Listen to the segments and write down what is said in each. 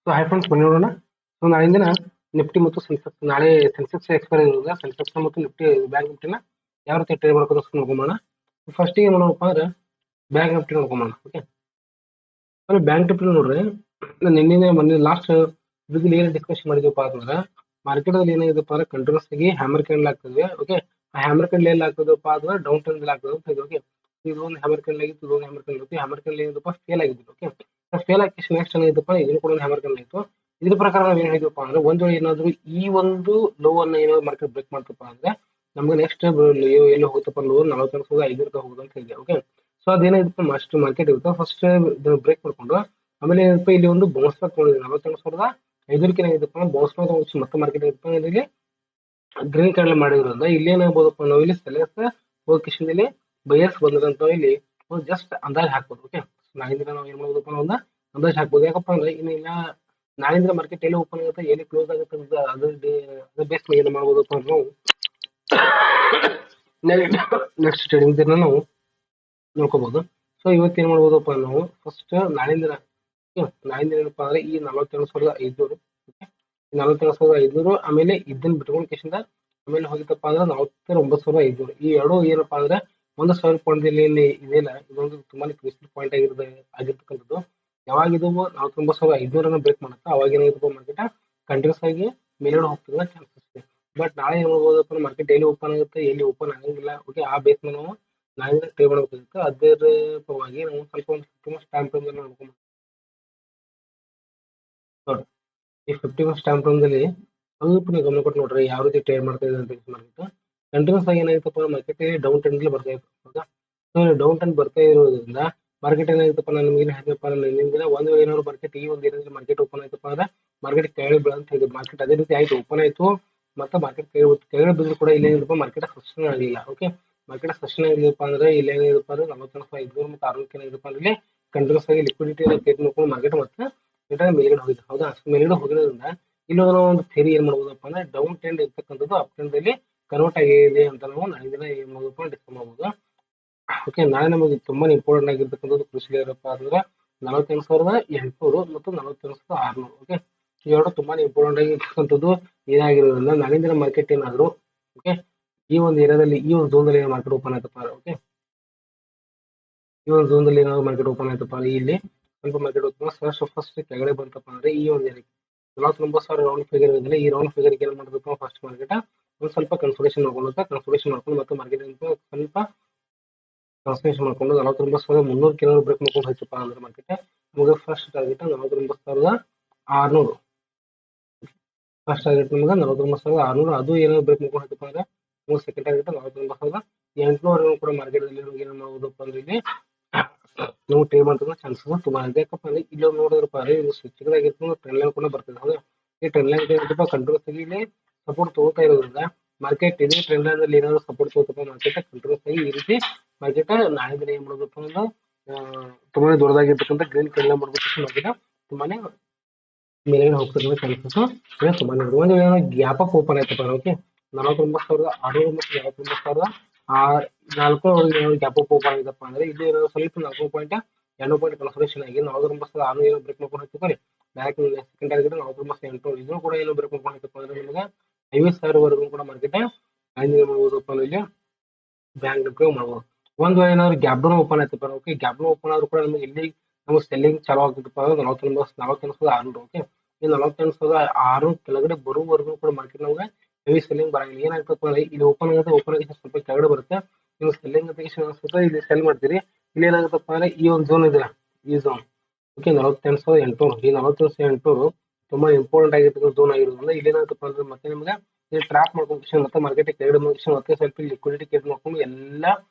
So hi friends ಬನ್ನಿ ನೋಡೋಣ. So ನಾಳಿನ ದಿನ ನಿಫ್ಟಿ ಮತ್ತು ಸೆನ್ಸೆಕ್ಸ್ ನಾಳೆ ಸೆನ್ಸೆಕ್ಸ್ ಎಕ್ಸ್ಪೈರ್ ಇರೋದ್ರಿಂದ ಸೆನ್ಸೆಕ್ಸ್ ಮತ್ತು ನಿಫ್ಟಿ ಬ್ಯಾಂಕ್ ನಿಫ್ಟಿನ ಯಾವ ರೀತಿ ಟ್ರೇಡ್ ಮಾಡ್ಕೋದು ನೋಡ್ಕೊಂಬೋಣ. ಫಸ್ಟ್ ಏನ್ ಮಾಡೋಣಪ್ಪ ಅಂದ್ರೆ ಬ್ಯಾಂಕ್ ನಿಫ್ಟಿ ನೋಡ್ಕೊಂಬೋಣ. ಓಕೆ, ಆಮೇಲೆ ಬ್ಯಾಂಕ್ ನಿಫ್ಟಿ ನೋಡ್ರಿ, ನಿನ್ನೆ ಮೊನ್ನೆ ಲಾಸ್ಟ್ ಇದರಲ್ಲಿ ಏನು ಡಿಸ್ಕಷನ್ ಮಾಡಿದ್ವಪ್ಪ ಅಂತಂದ್ರೆ ಮಾರ್ಕೆಟ್ ಅಲ್ಲಿ ಏನಾಗಿದೆಪ್ಪ ಅಂದ್ರೆ ಕಂಟಿನ್ಯೂಸ್ ಆಗಿ ಹ್ಯಾಮರ್ ಕ್ಯಾಂಡಲ್ ಆಗ್ತದೆ. ಓಕೆ, ಆ ಹ್ಯಾಮರ್ ಕ್ಯಾಂಡಲ್ ಎಲ್ಲಿ ಆಗ್ತದಪ್ಪ ಅಂದ್ರೆ ಡೌನ್ ಟ್ರೆಂಡ್ ಆಗ್ತದೆ ಅಂತ ಇದೆ. ಓಕೆ, ಇದೊಂದು ಹ್ಯಾಮರ್ ಕ್ಯಾಂಡಲ್ ಆಗಿತ್ತು, ಇದೊಂದು ಹ್ಯಾಮರ್ ಕ್ಯಾಂಡಲ್ ಇತ್ತು. ಹ್ಯಾಮರ್ ಕ್ಯಾಂಡಲ್ ಏನಿದಪ್ಪ ಫೇಲ್ ಆಗಿದ್ದು. ಓಕೆ, ಫೇಲ್ ಆಗಿ ನೆಕ್ಸ್ಟ್ ಏನಾಗಿದ್ದಪ್ಪ ಇದನ್ನು ಕೂಡ ಹ್ಯಾಮರ್ ಕ್ಯಾಂಡಲ್ ಇತ್ತು. ಇದ್ರ ಪ್ರಕಾರ ನಾವು ಏನ್ ಹೇಳಿದ್ವಪ್ಪ ಅಂದ್ರೆ ಒಂದ್ ವೇಳೆ ಏನಾದ್ರು ಈ ಒಂದು ಲೋ ಅನ್ನ ಏನಾದ್ರು ಮಾರ್ಕೆಟ್ ಬ್ರೇಕ್ ಮಾಡ್ತಪ್ಪ ಅಂದ್ರೆ ನಮ್ಗೆ ನೆಕ್ಸ್ಟ್ ಎಲ್ಲಿ ಹೋಗುತ್ತಪ್ಪ ಲೋ 40,500 ಹೋಗುದು ಅಂತ ಹೇಳಿದೆ. ಓಕೆ, ಸೊ ಅದೇನಾಗಿತ್ತು ಅಷ್ಟು ಮಾರ್ಕೆಟ್ ಇರುತ್ತೆ ಫಸ್ಟ್ ಬ್ರೇಕ್ ಮಾಡ್ಕೊಂಡು ಆಮೇಲೆ ಏನಪ್ಪ ಇಲ್ಲಿ ಒಂದು ಬೌನ್ಸ್ ಬ್ಯಾಕ್ ಮಾಡಿದ್ವಿ 42,500 ಏನಾಗಿದ್ದಪ್ಪ ಬೌನ್ಸ್ ಬ್ಯಾಕ್ ಮತ್ತೆ ಮಾರ್ಕೆಟ್ ಇರುತ್ತೆ ಇಲ್ಲಿ ಗ್ರೀನ್ ಕ್ಯಾಂಡಲ್ ಮಾಡಿದ್ರಿಂದ ಇಲ್ಲಿ ಏನಾಗಬಹುದಪ್ಪ ನಾವು ಇಲ್ಲಿ ಸೆಲೆಕ್ಟ್ ಪೊಸಿಷನ್ ಇಲ್ಲಿ ಬಯರ್ಸ್ ಬಂದಂತ ಇಲ್ಲಿ ಜಸ್ಟ್ ಅಂದಾಜ್ ಹಾಕ್ಬೋದು. ಓಕೆ, ನಾಳಿಂದ ನಾವು ಏನ್ ಮಾಡ್ಬೋದಪ್ಪ ಒಂದು ಅಂದಾಜ್ ಹಾಕ್ಬೋದು. ಯಾಕಪ್ಪ ಅಂದ್ರೆ ಇನ್ನ ನಾಳಿಂದ ಮಾರ್ಕೆಟ್ ಎಲ್ಲಿ ಓಪನ್ ಆಗುತ್ತೆ ಎಲ್ಲಿ ಕ್ಲೋಸ್ ಆಗುತ್ತೆ ಅಂತ ಅದ್ರ ಬೇಸ್ ಮೇಲೆ ಏನ್ ಮಾಡ್ಬೋದಪ್ಪ ಅಂದ್ರೆ ನಾವು ನೆಕ್ಸ್ಟ್ ಟ್ರೇಡಿಂಗ್ ದಿನ ನಾವು ನೋಡ್ಕೋಬಹುದು. ಸೊ ಇವತ್ತು ಏನ್ ಮಾಡ್ಬೋದಪ್ಪ ನಾವು ಫಸ್ಟ್ ನಾಳಿನ ದಿನ ಏನಪ್ಪಾ ಅಂದ್ರೆ ಈ 42,500 ಈ 42,500 ಆಮೇಲೆ ಇದನ್ನ ಬಿಟ್ಕೊಂಡು ಕೇಸಿಂದ ಆಮೇಲೆ ಹೋಗಿತ್ತಪ್ಪ ಅಂದ್ರೆ 49,500 ಈ ಎರಡು ಏನಪ್ಪಾ ಅಂದ್ರೆ 1,000 ಪಾಯಿಂಟ್ ಇದೆಯಲ್ಲ ಇದೊಂದು ತುಂಬಾನೇ ಕ್ರಿಟಿಕಲ್ ಪಾಯಿಂಟ್ ಆಗಿರ್ತಕ್ಕಂಥದ್ದು. ಯಾವಾಗ ಇದು 49,500 ಬ್ರೇಕ್ ಮಾಡುತ್ತೆ ಅವಾಗ ಏನಾಗಿತ್ತು ಮಾರ್ಕೆಟ್ ಕಂಟಿನ್ಯೂಸ್ ಆಗಿ ಮೇಲ್ಗಡೆ ಹೋಗ್ತದೆ ಚಾನ್ಸಸ್ ಇದೆ. ಬಟ್ ನಾಳೆ ಏನ್ ಮಾಡ್ಬೋದಪ್ಪ ಮಾರ್ಕೆಟ್ ಎಲ್ಲಿ ಓಪನ್ ಆಗುತ್ತೆ ಎಲ್ಲಿ ಓಪನ್ ಆಗಂಗಿಲ್ಲ. ಓಕೆ, ಆ ಬೇಸ್ ಮೇಲೆ ನಾವು ನಾಳೆ ಟ್ರೇ ಮಾಡಬೇಕಾಗುತ್ತೆ. ಅದರ ಪರವಾಗಿ ನಾವು ಸ್ವಲ್ಪ ಒಂದು ಸ್ಟ್ಯಾಂಪ್ ನೋಡ್ಕೊಂಡು ಈ 50 ಸ್ಟ್ಯಾಂಪ್ ದಲ್ಲಿ ಸ್ವಲ್ಪ ನೀವು ಗಮನ ಕೊಟ್ಟು ನೋಡ್ರಿ ಯಾವ ರೀತಿ ಟ್ರೇಡ್ ಮಾಡ್ತಾ ಇದೆ ಅಂತ ಮಾರ್ಕೆಟ್ ಕಂಟಿನ್ಯೂಸ್ ಆಗಿ ಏನಾಗಿತ್ತಪ್ಪ ಮಾರ್ಕೆಟ್ ಡೌನ್ ಟ್ರೆಂಡ್ ಬರ್ತಾ ಇತ್ತು. ಹೌದಾ, ಸೊ ಡೌನ್ ಟ್ರೆಂಡ್ ಬರ್ತಾ ಇರೋದ್ರಿಂದ ಮಾರ್ಕೆಟ್ ಏನಾಗಿತ್ತಪ್ಪ ನಮ್ಗೆ ಹೇಳಪ್ಪ ನಿಮ್ಗೆ ಒಂದು ಏನಾದ್ರು ಮಾರ್ಕೆಟ್ ಈ ಒಂದು ಏನಾದ್ರು ಮಾರ್ಕೆಟ್ ಓಪನ್ ಆಯ್ತಪ್ಪ ಅಂದ್ರೆ ಮಾರ್ಕೆಟ್ ಕೆಳಗೆ ಬೀಳಂತ ಹೇಳಿದ್ರು. ಮಾರ್ಕೆಟ್ ಅದೇ ರೀತಿ ಆಯ್ತು, ಓಪನ್ ಆಯ್ತು ಮತ್ತೆ ಮಾರ್ಕೆಟ್ ಕೆಳಗೆ ಬಿದ್ರು ಕೂಡ ಇಲ್ಲಿ ಏನಿದಪ್ಪ ಮಾರ್ಕೆಟ್ ಸಸ್ಟೈನ್ ಆಗಿಲ್ಲ. ಓಕೆ, ಮಾರ್ಕೆಟ್ ಸಸ್ಟೈನ್ ಆಗಿದಪ್ಪ ಅಂದ್ರೆ ಇಲ್ಲಿ ಏನಿದಪ್ಪ ಅಂದ್ರೆ 42,500 ಮತ್ತು 600 ಏನಿದಪ್ಪ ಅಂದ್ರೆ ಕಂಟಿನ್ಯೂಸ್ ಆಗಿ ಲಿಕ್ವಿಡಿಟಿ ಕ್ರಿಯೇಟ್ ಮಾಡ್ಕೊಂಡು ಮಾರ್ಕೆಟ್ ಮತ್ತೆ ಮೇಲ್ಗಡೆ ಹೋಗಿದೆ. ಹೌದಾ, ಮೇಲ್ಗಡೆ ಹೋಗಿರೋದ್ರಿಂದ ಇಲ್ಲಿ ಒಂದು ಥಿಯರಿ ಏನ್ ಮಾಡ್ಬೋದಪ್ಪ ಅಂದ್ರೆ ಡೌನ್ ಟ್ರೆಂಡ್ ಇರ್ತಕ್ಕಂಥದ್ದು ಅಪ್ ಟ್ರೆಂಡ್ ಅಲ್ಲಿ ಕನ್ವರ್ಟ್ ಆಗಿದೆ ಅಂತ ನಾವು ನಾಳೆ ದಿನ ಏನ್ ಮಾಡ್ಬೋದು ಡಿಸ್ಕಸ್ ಮಾಡ್ಬೋದು. ಓಕೆ, ನಾಳೆ ನಮಗೆ ತುಂಬಾ ಇಂಪಾರ್ಟೆಂಟ್ ಆಗಿರ್ತಕ್ಕಂಥದ್ದು ಕೃಷಿ ಏನಪ್ಪಾ ಅಂದ್ರೆ 48,800 ಮತ್ತು 48,600. ಓಕೆ, ಇವೆರಡು ತುಂಬಾನೇ ಇಂಪಾರ್ಟೆಂಟ್ ಆಗಿರ್ತಕ್ಕಂಥದ್ದು ಏನಾಗಿರೋದ್ರಿಂದ ನಾಳಿನ ದಿನ ಮಾರ್ಕೆಟ್ ಏನಾದ್ರು ಓಕೆ ಈ ಒಂದು ಏರಿಯಾದಲ್ಲಿ ಈ ಒಂದು ಝೋನ್ ದಲ್ಲಿ ಮಾರ್ಕೆಟ್ ಓಪನ್ ಆಯ್ತಪ್ಪ. ಓಕೆ, ಈ ಒಂದು ಝೋನ್ ದಲ್ಲಿ ಏನಾದ್ರು ಮಾರ್ಕೆಟ್ ಓಪನ್ ಆಯ್ತಪ್ಪ ಇಲ್ಲಿ ಸ್ವಲ್ಪ ಮಾರ್ಕೆಟ್ ಓಪನ್ ಫಸ್ಟ್ ಕೆಳಗಡೆ ಬಂತಪ್ಪ ಅಂದ್ರೆ ಈ ಒಂದು ಏರಿಯಾ 49,000 ರೌಂಡ್ ಫಿಗರ್ ಇದ್ರೆ ಈ ರೌಂಡ್ ಫಿಗರ್ ಏನ್ ಮಾಡಬೇಕು ಫಸ್ಟ್ ಮಾರ್ಕೆಟ್ ಒಂದು ಸ್ವಲ್ಪ ಕನ್ಸಲ್ಟೇಷನ್ ಮಾಡ್ಕೊಂಡು ಮತ್ತೆ ಮಾರ್ಕೆಟ್ ಸ್ವಲ್ಪ ಕನ್ಸಲ್ಟೇಷನ್ ಮಾಡ್ಕೊಂಡು 49,300 ಬ್ರೇಕ್ ಮಾಡ್ಕೊಂಡು ಹೋಯ್ತಪ್ಪ ಅಂದ್ರೆ ಮಾರ್ಕೆಟ್ ನಮಗೆ ಫಸ್ಟ್ ಟಾರ್ಗೆಟ್ 49,600. ಫಸ್ಟ್ ಟಾರ್ಗೆಟ್ ನಮಗೆ 49,600 ಅದು ಏನೋ ಬ್ರೇಕ್ ಮಾಡ್ಕೊಂಡು ಹೋಯ್ತಪ್ಪ ಅಂದ್ರೆ ನಮಗೆ ಸೆಕೆಂಡ್ ಟಾರ್ಗೆಟ್ 49,800 ಕೂಡ ಮಾರ್ಕೆಟ್ ಅಲ್ಲಿ ಏನ್ ಮಾಡ್ಬೋದಪ್ಪ ಅಂದ್ರೆ ಇಲ್ಲಿ ನಾವು ಟ್ರೇಡ್ ಮಾಡ್ತಕ್ಕಂಥ ಚಾನ್ಸಸ್ ತುಂಬಾ ಇದೆ. ಯಾಕಪ್ಪ ಅಂದ್ರೆ ಇಲ್ಲಿ ನೋಡಿದ್ರಪ್ಪ ಇದು ಚಿಕ್ಕದಾಗಿರ್ತದೆ ಟ್ರೆಂಡ್ ಲೈನ್ ಕೂಡ ಬರ್ತದೆ. ಹೌದಾ, ಈ ಟ್ರೆಂಡ್ ಲೈನ್ ಏನಂತಪ್ಪ ಕಂಟ್ರೋಲ್ಸ್ ಆಗಿ ಇಲ್ಲಿ ಸಪೋರ್ಟ್ ತಗೋತಾ ಇರೋದ್ರಿಂದ ಮಾರ್ಕೆಟ್ ಇದೇ ಟ್ರೆಂಡ್ ಲೈನ್ ಅಲ್ಲಿ ಏನಾದ್ರು ಸಪೋರ್ಟ್ ತಗೋತಪ್ಪ ಮಾರ್ಕೆಟ್ ಕಂಟ್ರೋಲ್ಸ್ ಆಗಿ ಈ ರೀತಿ ಮಾರ್ಕೆಟ್ ನಾಳೆ ದಿನ ಏನ್ ಮಾಡ್ಬೇಕು ಅಂದ್ರೆ ತುಂಬಾನೇ ದೊಡ್ಡದಾಗಿರ್ತಕ್ಕಂಥ ಗ್ರೀನ್ ಟ್ರೆಂಡ್ ಲೈನ್ ಮಾಡ್ಬೇಕು ಮಾರ್ಕೆಟ್ ತುಂಬಾನೇ ಮೇಲ್ಗಡೆ ಹೋಗ್ತಕ್ಕಂಥ ಚಾನ್ಸಸ್ ತುಂಬಾನೇ ಇದೆ. ಒಂದು ವೇಳೆ ಗ್ಯಾಪ್ ಅಪ್ ಓಪನ್ ಆಯ್ತಪ್ಪ. ಓಕೆ, 49,600 ಮತ್ತು 49,400 ಗ್ಯಾಪ್ ಅಪ್ ಓಪನ್ ಆಗಿದಪ್ಪ ಅಂದ್ರೆ ಇಲ್ಲಿ ಸ್ವಲ್ಪ 4 ಪಾಯಿಂಟ್ ಕನ್ಸಲ್ಟೇಷನ್ ಆಗಿ 49,600 ಬ್ರೇಕ್ ಮಾಡ್ಕೊಂಡು ಹೋಗ್ತಾರೆ. ಬ್ಯಾಕ್ ಸೆಕೆಂಡ್ ಟಾರ್ಗೆಟ್ 49,800 ಇದನ್ನು ಕೂಡ ಏನು ಬ್ರೇಕ್ ಮಾಡ್ಕೊಂಡು ಹೋಗ್ತಪ್ಪ ಅಂದ್ರೆ ನಿಮಗೆ 50,000 ವರೆಗೂ ಕೂಡ ಮಾರ್ಕೆಟ್ ಮಾಡ್ಬೋದಪ್ಪ ಇಲ್ಲಿ ಬ್ಯಾಂಕ್ ನಿಫ್ಟಿ ಮಾಡ್ಬೋದು. ಒಂದು ವೇಳೆ ಏನಾದ್ರು ಗ್ಯಾಪ್ ಡೌನ್ ಓಪನ್ ಆಯ್ತಪ್ಪ. ಓಕೆ, ಗ್ಯಾಪ್ ಡೌನ್ ಓಪನ್ ಆದ್ರೂ ಕೂಡ ನಮಗೆ ಇಲ್ಲಿ ನಮಗೆ ಸೆಲ್ಲಿಂಗ್ ಚಾಲು ಆಗ್ತದಪ್ಪ ಅಂದ್ರೆ 48,600. ಓಕೆ, ಈ 48,600 ಕೆಳಗಡೆ ಬರುವವರೆಗೂ ಕೂಡ ಮಾರ್ಕೆಟ್ ನಮಗೆ ಹೆವಿ ಸೆಲ್ಲಿಂಗ್ ಬರಂಗಿಲ್ಲ. ಏನಾಗ್ತಪ್ಪ ಅಂದ್ರೆ ಇಲ್ಲಿ ಓಪನ್ ಆಗುತ್ತೆ, ಓಪನ್ ಆಗಿ ಸ್ವಲ್ಪ ಕೆಳಗಡೆ ಬರುತ್ತೆ, ನೀವು ಸೆಲ್ಲಿಂಗ್ ಅನ್ಸುತ್ತೆ ಇಲ್ಲಿ ಸೆಲ್ ಮಾಡ್ತೀರಿ. ಇಲ್ಲಿ ಏನಾಗುತ್ತಪ್ಪ ಅಂದ್ರೆ ಈ ಒಂದು ಝೋನ್ ಇದೆ, ಈ ಝೋನ್ ಓಕೆ 48,800 ಈ 48,800 ತುಂಬಾ ಇಂಪಾರ್ಟೆಂಟ್ ಆಗಿರ್ತಕ್ಕಂಥ ಝೋನ್ ಆಗಿರೋದ್ರಿಂದ ಇಲ್ಲಿ ಏನಾಗುತ್ತಪ್ಪ ಅಂದ್ರೆ ಮತ್ತೆ ನಿಮಗೆ ಟ್ರಾಪ್ ಮಾಡ್ಕೊಂಡು ಮತ್ತೆ ಮಾರ್ಕೆಟ್ ಕೆಳಗಡೆ ಮತ್ತೆ ಸ್ವಲ್ಪ ಲಿಕ್ವಿಡಿಟಿ ಕ್ರಿಯೇಟ್ ಮಾಡ್ಕೊಂಡು ಎಲ್ಲ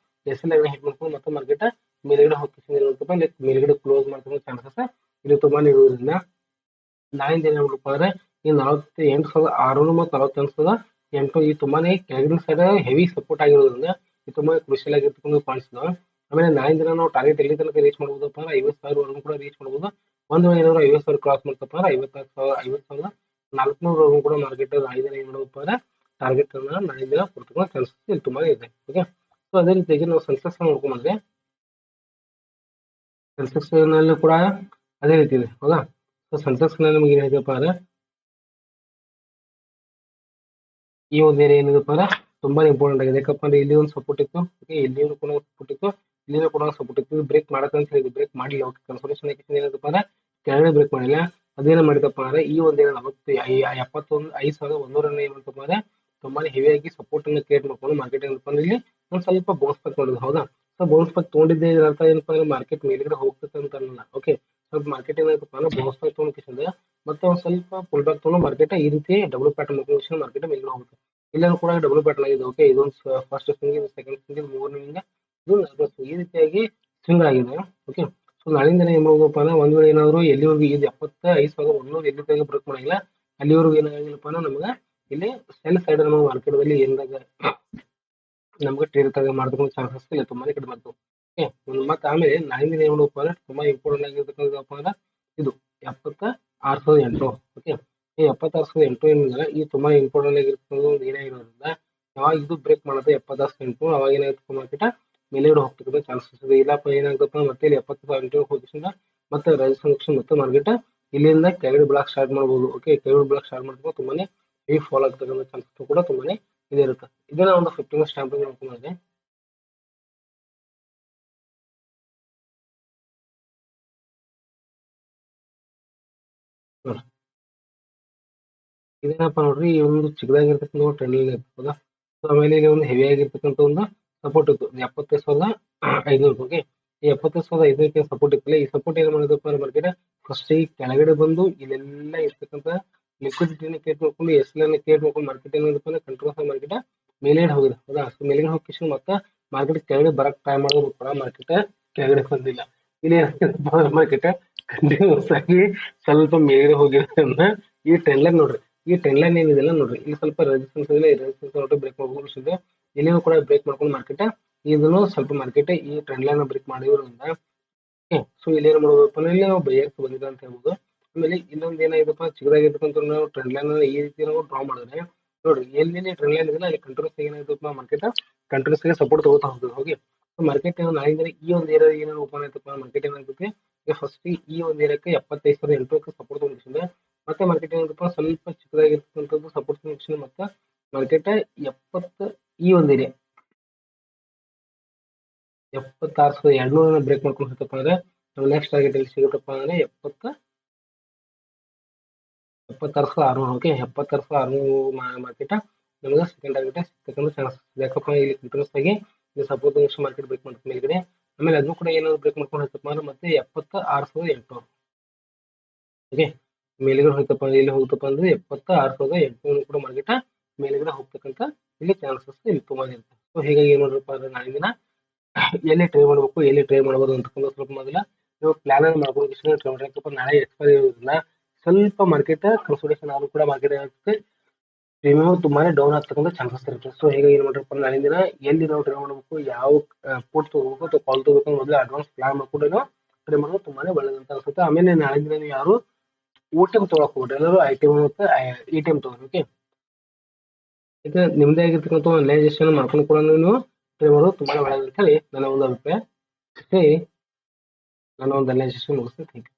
ಎಸ್ಎಲ್ ಹಿಟ್ ಮಾಡ್ಕೊಂಡು ಮತ್ತೆ ಮಾರ್ಕೆಟ್ ಮೇಲ್ಗಡೆ ಹೋಗ್ತದೆ ಮೇಲ್ಗಡೆ ಕ್ಲೋಸ್ ಮಾಡ್ಕೊಳ್ಳೋ ಚಾನ್ಸಸ್ ಇಲ್ಲಿ ತುಂಬಾನೇ ಇರೋದ್ರಿಂದ ನಾಳೆ ದಿನ ಏನಪ್ಪ ಅಂದ್ರೆ ಈ 48,600 ಮತ್ತು 48,800 ಈ ತುಂಬಾನೇ ಕೆಳಗಿನ ಸೈಡ್ ಹೆವಿ ಸಪೋರ್ಟ್ ಆಗಿರೋದ್ರಿಂದ ಇದು ತುಂಬಾ ಕ್ರೂಷಿಯಲ್ ಆಗಿರ್ತಕ್ಕಂಥ ಪಾಯಿಂಟ್ಸ್. ಆಮೇಲೆ ನಾಳೆ ದಿನ ನಾವು ಟಾರ್ಗೆಟ್ ಎಲ್ಲಿ ತನಕ ರೀಚ್ ಮಾಡಬಹುದಪ್ಪ ಅಂದ್ರೆ 50,000 ವರೆಗೂ ಕೂಡ ರೀಚ್ ಮಾಡಬಹುದು. ಒಂದು ವೇಳೆ ಏನಾದ್ರು 50,000 ಕ್ರಾಸ್ ಮಾಡ್ತಪ್ಪ ಅಂದ್ರೆ 50,400 ಕೂಡ ಮಾರ್ಕೆಟ್ ನಾಳೆ ದಿನ ಏನ್ ಮಾಡಬೇಕು ಅಂದ್ರೆ ಟಾರ್ಗೆಟ್ ಅನ್ನ ನಾಳೆ ದಿನ ಕೊಡ್ತಕ್ಕಂಥ ಚಾನ್ಸಸ್ ಇಲ್ಲಿ ತುಂಬಾ ಇದೆ. ಓಕೆ, ಸೊ ಅದೇ ರೀತಿಯಾಗಿ ನಾವು ಸೆನ್ಸೆಕ್ಸ್ ನೋಡ್ಕೊಂಡ್ರೆ ಸೆನ್ಸೆಕ್ಸ್ ನಲ್ಲಿ ಕೂಡ ಅದೇ ರೀತಿ ಇದೆ. ಹೌದಾ, ಸೊ ಸೆನ್ಸೆಕ್ಸ್ ನಮಗೆ ಏನಾಯ್ತಪ್ಪ ಅಂದ್ರೆ ಈ ಒಂದು ಏರಿಯಾ ಏನಿದೆಪ್ಪ ಅಂದ್ರೆ ತುಂಬಾ ಇಂಪಾರ್ಟೆಂಟ್ ಆಗಿದೆ. ಯಾಕಪ್ಪ ಅಂದ್ರೆ ಇಲ್ಲಿ ಒಂದು ಸಪೋರ್ಟ್ ಇತ್ತು, ಓಕೆ, ಇಲ್ಲಿ ಕೂಡ ಸಪೋರ್ಟ್ ಇತ್ತು, ಇಲ್ಲಿನೂ ಕೂಡ ಸಪೋರ್ಟ್ ಇತ್ತು. ಬ್ರೇಕ್ ಮಾಡಕ್ಕಂತ ಹೇಳಿದ್ವಿ, ಬ್ರೇಕ್ ಮಾಡಿಲ್ಲ. ಓಕೆ, ಕನ್ಸಲ್ಟೇಷನ್ ಏನಪ್ಪ ಅಂದ್ರೆ ಕೆಳಗಡೆ ಬ್ರೇಕ್ ಮಾಡಿಲ್ಲ. ಅದೇನ ಮಾಡಿದಪ್ಪ ಅಂದ್ರೆ ಈ ಒಂದು ಏನ 71,500 ಏನಂತಪ್ಪ ಅಂದ್ರೆ ತುಂಬಾನೇ ಹೆವಿಯಾಗಿ ಸಪೋರ್ಟ್ ಅನ್ನು ಕ್ರಿಯೇಟ್ ಮಾಡ್ಕೊಂಡು ಮಾರ್ಕೆಟ್ ಏನಪ್ಪ ಅಂದ್ರೆ ಇಲ್ಲಿ ಒಂದ್ ಸ್ವಲ್ಪ ಬೌನ್ಸ್ ಬ್ಯಾಕ್ ಮಾಡಿದ್ರು. ಹೌದಾ, ಸೊ ಬೌನ್ಸ್ ಬ್ಯಾಕ್ ತೊಗೊಂಡಿದ್ದೆ ಇದರ ಅರ್ಥ ಏನಪ್ಪ ಅಂದ್ರೆ ಮಾರ್ಕೆಟ್ ಮೇಲ್ಗಡೆ ಹೋಗ್ತದೆ ಅಂತ ಅಲ್ಲ. ಓಕೆ, ಸ್ವಲ್ಪ ಮಾರ್ಕೆಟ್ ಏನಾಯ್ತಪ್ಪ ಅಂದ್ರೆ ಬೌನ್ಸ್ ಬ್ಯಾಕ್ ತೊಗೊಂಡು ಮತ್ತೆ ಒಂದ್ ಸ್ವಲ್ಪ ಪುಲ್ ಬ್ಯಾಕ್ ತೊಗೊಂಡು ಮಾರ್ಕೆಟ್ ಈ ರೀತಿ ಡಬಲ್ ಪ್ಯಾಟರ್ನ್ ಮಾರ್ಕೆಟ್ ಮೇಲ್ಗಡೆ ಹೋಗುತ್ತೆ. ಇಲ್ಲೆಲ್ಲೂ ಕೂಡ ಡಬಲ್ ಪ್ಯಾಟರ್ನ್ ಆಗಿದೆ. ಓಕೆ, ಇದೊಂದು ಫಸ್ಟ್ ಸ್ವಿಂಗ್, ಸೆಕೆಂಡ್ ಸ್ವಿಂಗ್, ಮೂರನೇ ಇದು ಈ ರೀತಿಯಾಗಿ ಸ್ವಿಂಗ್ ಆಗಿದೆ. ಓಕೆ, ಸೊ ನಾಳಿಂದ ಏನ್ ಮಾಡ್ಬೇಕಪ್ಪ ಅಂದ್ರೆ ಒಂದ್ ವೇಳೆ ಏನಾದ್ರು ಎಲ್ಲಿವರೆಗೂ ಇದು 75,100 ಎಲ್ಲಿವರೆಗೆ ಬ್ರೇಕ್ ಮಾಡಿಲ್ಲ ಅಲ್ಲಿವರೆಗೂ ಏನಾಗಿಲ್ಲಪ್ಪ ಅಂದ್ರೆ ನಮ್ಗೆ ಇಲ್ಲಿ ಸೆಲ್ ಸೈಡ್ ಮಾರ್ಕೆಟ್ ದಲ್ಲಿ ಏನಾಗ ನಮ್ಗೆ ಟ್ರೇಡ್ ಮಾಡ್ತಕ್ಕಂಥ ಚಾನ್ಸಸ್ ಇಲ್ಲ, ತುಂಬಾನೇ ಕಡಿಮೆ ಆಗ್ತವೆ. ಓಕೆ, ಮತ್ತೆ ಆಮೇಲೆ ನಾಳಿಂದ ಏನ್ ಮಾಡ್ಬೇಕಪ್ಪ ಅಂದ್ರೆ ತುಂಬಾ ಇಂಪಾರ್ಟೆಂಟ್ ಆಗಿರ್ತಕ್ಕಂಥಪ್ಪ ಅಂದ್ರೆ ಇದು 76,800. ಓಕೆ, ಈ 76,800 ಏನಿದೆ ಈ ತುಂಬಾ ಇಂಪಾರ್ಟೆಂಟ್ ಆಗಿರ್ತಕ್ಕಂಥ ಒಂದು ಏನಾಗಿರೋದ್ರಿಂದ ಯಾವಾಗ ಇದು ಬ್ರೇಕ್ ಮಾಡುತ್ತೆ 76,800 ಅವಾಗ ಏನಾಗುತ್ತೆ ಮಾರ್ಕೆಟ್ ಮೇಲ್ಗಡೆ ಹೋಗ್ತಕ್ಕಂಥ ಚಾನ್ಸಸ್ ಇದೆ. ಇಲ್ಲಪ್ಪ ಏನಾಗುತ್ತಪ್ಪ ಮತ್ತೆ ಇಲ್ಲಿ 70,800 ಹೋಗಿಸಿಂದ ಮತ್ತೆ ರೆಸಿಸ್ಟೆನ್ಸ್ ಮತ್ತೆ ಮಾರ್ಕೆಟ್ ಇಲ್ಲಿಂದ ಕೆಳಗಡೆ ಬ್ಲಾಕ್ ಸ್ಟಾರ್ಟ್ ಮಾಡಬಹುದು. ಓಕೆ, ಕೆಳಗಡೆ ಬ್ಲಾಕ್ ಸ್ಟಾರ್ಟ್ ಮಾಡಿದ್ರೆ ತುಂಬಾನೇ ಫಾಲ್ ಆಗ್ತಕ್ಕಂಥ ಚಾನ್ಸಸ್ ಕೂಡ ತುಂಬಾನೇ ಇದೆ ಇರುತ್ತೆ. ಇದನ್ನ ಒಂದು 15 ಸ್ಟ್ಯಾಂಪ್ ನೋಡ್ಕೊಂಡ್ರೆ ಇದೇನಪ್ಪ ನೋಡ್ರಿ, ಈ ಒಂದು ಚಿಕ್ಕದಾಗಿರ್ತಕ್ಕಂಥ ಟ್ರೆಂಡ್ ಲೈನ್ ಇರ್ತದ. ಆಮೇಲೆ ಇಲ್ಲಿ ಒಂದು ಹೆವಿ ಆಗಿರ್ತಕ್ಕಂಥ ಒಂದು ಸಪೋರ್ಟ್ ಇತ್ತು 75,500. ಓಕೆ, ಈ 75,500 ಸಪೋರ್ಟ್ ಇತ್ತಲ್ಲ, ಈ ಸಪೋರ್ಟ್ ಏನ್ ಮಾಡಿದಪ್ಪ ಮಾರ್ಕೆಟ್ ಫಸ್ಟ್ ಈ ಕೆಳಗಡೆ ಬಂದು ಇಲ್ಲೆಲ್ಲ ಇರ್ತಕ್ಕಂಥ ಲಿಕ್ವಿಡಿಟಿನ ಕ್ರಿಯೇಟ್ ಮಾಡ್ಕೊಂಡು ಎಸ್ ಎಲ್ ಕ್ರಿಯೇಟ್ ಮಾಡ್ಕೊಂಡು ಮಾರ್ಕೆಟ್ ಏನಪ್ಪ ಅಂದ್ರೆ ಕಂಟ್ರೋಲ್ ಮಾರ್ಕೆಟ್ ಮೇಲ್ಗಡೆ ಹೋಗಿದೆ. ಹೌದಾ, ಸೊ ಮೇಲ್ಗಡೆ ಹೋಗಿ ಮತ್ತೆ ಮಾರ್ಕೆಟ್ ಕೆಳಗಡೆ ಬರಕ್ ಟ್ರೈ ಮಾಡೋದು ಕೂಡ ಮಾರ್ಕೆಟ್ ಕೆಳಗಡೆ ಬಂದಿಲ್ಲ. ಇಲ್ಲಿ ಮಾರ್ಕೆಟ್ ಕಂಟಿನ್ಯೂಸ್ ಆಗಿ ಸ್ವಲ್ಪ ಮೇಲ್ಗಡೆ ಹೋಗಿರೋದ್ರಿಂದ ಈ ಟ್ರೆಂಡ್ ಲೈನ್ ನೋಡ್ರಿ, ಈ ಟ್ರೆಂಡ್ ಲೈನ್ ಏನಿದೆಲ್ಲ ನೋಡ್ರಿ, ಇಲ್ಲಿ ಸ್ವಲ್ಪ ರೆಸಿಸ್ಟೆನ್ಸ್ ಇದೆ, ರೆಸಿಸ್ಟೆನ್ಸ್ ಬ್ರೇಕ್ ಮಾಡ್ಕೊಂಡು ಇಲ್ಲಿನೂ ಕೂಡ ಬ್ರೇಕ್ ಮಾಡ್ಕೊಂಡು ಮಾರ್ಕೆಟ್ ಇದನ್ನು ಸ್ವಲ್ಪ ಮಾರ್ಕೆಟ್ ಈ ಟ್ರೆಂಡ್ ಲೈನ್ ಬ್ರೇಕ್ ಮಾಡಿರೋದ್ರಿಂದ ಸೊ ಇಲ್ಲಿ ಏನ್ ಮಾಡ್ಬೋದಪ್ಪ ಅಂದ್ರೆ ಇಲ್ಲಿ ನಾವು ಬೈಯರ್ಸ್ ಬಂದಿದೆ ಅಂತ ಹೇಳ್ಬೋದು. ಆಮೇಲೆ ಇನ್ನೊಂದು ಏನಾಗಿದೆಪ್ಪ ಚಿಕ್ಕದಾಗಿರ್ತಕ್ಕಂಥ ನಾವು ಟ್ರೆಂಡ್ ಲೈನ್ ಈ ರೀತಿ ನಾವು ಡ್ರಾ ಮಾಡಿದ್ರೆ ನೋಡ್ರಿ, ಎಲ್ಲಿ ಟ್ರೆಂಡ್ ಲೈನ್ ಇದೆ ಅಲ್ಲಿ ಕಂಟ್ರೋಲ್ಸ್ ಏನಾಗಿದೆಪ್ಪ ಮಾರ್ಕೆಟ್ ಕಂಟ್ರೋಲ್ಸ್ ಗೆ ಸಪೋರ್ಟ್ ತಗೋತಾ ಹೋಗ್ತದೆ. ಹೋಗಿ ಮಾರ್ಕೆಟ್ ನಾಳಿಂದ ಈ ಒಂದು ಏರಿಯಾ ಏನೇನು ಓಪನ್ ಆಯ್ತಪ್ಪ ಮಾರ್ಕೆಟ್ ಏನಾಗುತ್ತೆ ಈಗ ಫಸ್ಟ್ ಈ ಒಂದು ಏರಿಯಾಕ್ಕೆ 75,800 ಸಪೋರ್ಟ್ ತಗೊಂಡಿದೆ. ಮತ್ತೆ ಮಾರ್ಕೆಟ್ ಏನಪ್ಪ ಸ್ವಲ್ಪ ಚಿಕ್ಕದಾಗಿರ್ತಕ್ಕಂಥದ್ದು ಸಪೋರ್ಟ್ ತಗೊಂಡಿದೆ. ಮತ್ತೆ ಮಾರ್ಕೆಟ್ 70 ಈ ಒಂದು ಏರಿಯಾ 76,200 ಬ್ರೇಕ್ ಮಾಡ್ಕೊಂಡು ಹೋಗ್ತಪ್ಪ ಅಂದ್ರೆ ನಾವು ನೆಕ್ಸ್ಟ್ ಟಾರ್ಗೆಟ್ ಎಲ್ಲಿ ಸಿಗುತ್ತಪ್ಪ ಅಂದ್ರೆ 76,600. ಓಕೆ, 76,600 ಮಾರ್ಕೆಟ್ ನಮಗೆ ಸೆಕೆಂಡ್ ಟಾರ್ಗೆಟ್ ಸಿಗ್ತಕ್ಕಂಥ ಚಾನ್ಸಸ್ ಯಾಕಪ್ಪ ಇಲ್ಲಿ ಕಂಟಿನ್ಯೂಸ್ ಆಗಿ ಸಪೋರ್ಟ್ ಮಾರ್ಕೆಟ್ ಬ್ರೇಕ್ ಮಾಡ್ತಾರೆ ಮೇಲ್ಗಡೆ. ಆಮೇಲೆ ಅದನ್ನು ಕೂಡ ಏನಾದ್ರು ಬ್ರೇಕ್ ಮಾಡ್ಕೊಂಡು ಹೋಗ್ತಪ್ಪ ಅಂದ್ರೆ ಮತ್ತೆ 76,800. ಓಕೆ, ಮೇಲ್ಗಡೆ ಹೋಗ್ತಪ್ಪ ಇಲ್ಲಿ ಹೋಗ್ತಪ್ಪ ಅಂದ್ರೆ 76,800 ಕೂಡ ಮಾರ್ಕೆಟ್ ಮೇಲ್ಗಡೆ ಹೋಗ್ತಕ್ಕಂಥ ಇಲ್ಲಿ ಚಾನ್ಸಸ್ ಇಲ್ಲಿ ತುಂಬಾ ಇರುತ್ತೆ. ಸೊ ಹೀಗಾಗಿ ಏನ್ ನೋಡ್ರಪ್ಪ ಅಂದ್ರೆ ನಾಳಿನ ದಿನ ಎಲ್ಲಿ ಟ್ರೈ ಮಾಡಬೇಕು, ಎಲ್ಲಿ ಟ್ರೈ ಮಾಡಬಹುದು ಅಂತಕ್ಕಂಥ ಸ್ವಲ್ಪ ಮೊದಲ ನೀವು ಪ್ಲಾನ್ ಅನ್ನು ಮಾಡ್ಕೊಂಡು ಟ್ರೈ ಮಾಡಬೇಕಪ್ಪ. ನಾಳೆ ಎಕ್ಸ್ಪೈರಿ ಇರೋದ್ರಿಂದ ಸ್ವಲ್ಪ ಮಾರ್ಕೆಟ್ ಕನ್ಸಲ್ಟೇಷನ್ ಆದ್ರೂ ಕೂಡ ಮಾರ್ಕೆಟ್ ಏನಾಗುತ್ತೆ ಪ್ರೀಮಿಯಂ ತುಂಬಾನೇ ಡೌನ್ ಆಗ್ತಕ್ಕಂಥ ಚಾನ್ಸಸ್ ಇರುತ್ತೆ. ಸೊ ಹೀಗಾಗಿ ಏನ್ ಮಾಡ್ರಪ್ಪ ನಾಳಿನ ದಿನ ಎಲ್ಲಿ ನಾವು ಟ್ರೈ ಮಾಡಬೇಕು, ಯಾವ ಪೋರ್ಟ್ ತಗೋಬೇಕು ಅಥವಾ ಕಾಲ್ ತಗೋಬೇಕು ಮೊದಲು ಅಡ್ವಾನ್ಸ್ ಪ್ಲಾನ್ ಮಾಡ್ಕೊಂಡು ಟ್ರೈ ಮಾಡೋದು ತುಂಬಾನೇ ಒಳ್ಳೆದಂತ ಅನ್ಸುತ್ತೆ. ಆಮೇಲೆ ನಾಳಿನ ದಿನ ನೀವು ಯಾರು OTM ತಗೊಳಕ್ ಹೋಗ್ಬಿಟ್ರೆ ಎಲ್ಲರೂ ITM ಮತ್ತೆ ETM ತಗೋರಿ. ಓಕೆ, ಇದು ನಿಮ್ದೇ ಆಗಿರ್ತಕ್ಕಂಥ ಅನಲೈಸೇಷನ್ ಮಾಡ್ಕೊಂಡು ಕೂಡ ನೀವು ಟ್ರೈ ಮಾಡೋದು ತುಂಬಾ ಒಳ್ಳೆಯದು ಅಂತ ಹೇಳಿ ನನ್ನ ಒಂದು ಅಭಿಪ್ರಾಯ. ನನ್ನ ಒಂದು ಅನಲೈಸೇಷನ್ ಮುಗಿಸ್ತೇನೆ. Thank you.